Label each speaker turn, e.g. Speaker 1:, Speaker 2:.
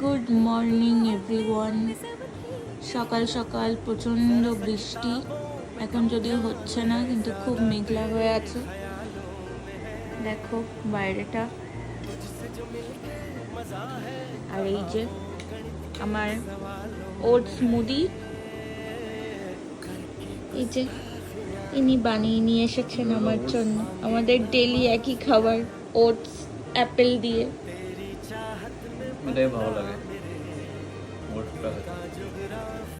Speaker 1: Good morning everyone. সকাল সকাল প্রচণ্ড বৃষ্টি, এখন যদিও হচ্ছে না কিন্তু খুব মেঘলা হয়ে আছে। দেখো বাইরেটা। আর এই যে আমার ওটস স্মুদি, এই যে ইনি বানিয়ে নিয়ে এসেছেন আমার জন্য। আমাদের ডেলি একই খাবার, ওটস অ্যাপেল দিয়ে।
Speaker 2: এটাই ভালো লাগে।